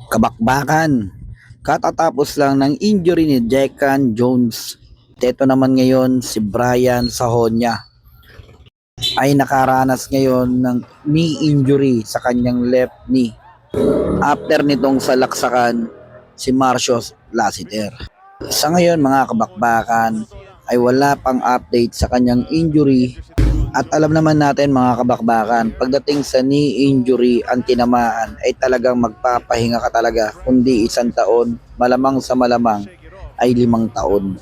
Kabakbakan. Katatapos lang ng injury ni Declan Jones. Ito naman ngayon si Brian Sahonia ay nakaranas ngayon ng knee injury sa kanyang left knee. After nitong salaksakan si Marcio Lassiter. Sa ngayon mga kabakbakan ay wala pang update sa kanyang injury. At alam naman natin mga kabakbakan, pagdating sa knee injury, ang tinamaan ay talagang magpapahinga ka talaga, kundi 1 taon, malamang sa malamang ay 5 taon.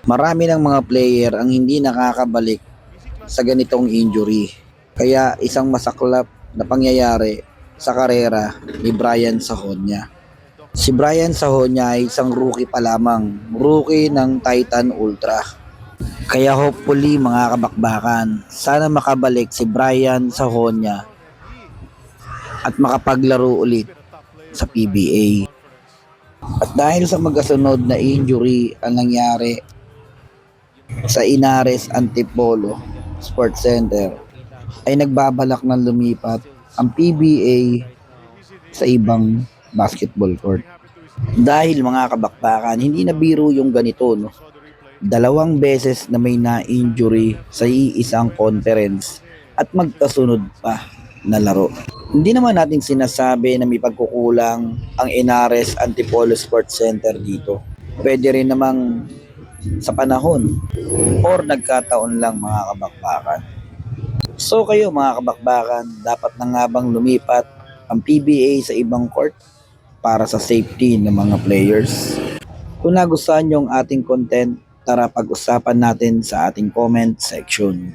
Marami ng mga player ang hindi nakakabalik sa ganitong injury. Kaya isang masaklap na pangyayari sa karera ni Brian Sahonia. Si Brian Sahonia ay isang rookie pa lamang, rookie ng Titan Ultra. Kaya hopefully mga kabakbakan, sana makabalik si Brian Sahonia at makapaglaro ulit sa PBA. At dahil sa magkasunod na injury ang nangyari sa Inares Antipolo Sports Center, ay nagbabalak ng lumipat ang PBA sa ibang basketball court. Dahil mga kabakbakan, hindi na biro yung ganito, no? 2 beses na may na-injury sa iisang conference at magkasunod pa na laro. Hindi naman natin sinasabi na may pagkukulang ang Inares Antipolo Sports Center dito. Pwede rin namang sa panahon or nagkataon lang mga kabakbakan. So kayo mga kabakbakan, dapat na nga bang lumipat ang PBA sa ibang court para sa safety ng mga players? Kung nagustuhan nyo ang ating content, tara pag-usapan natin sa ating comment section.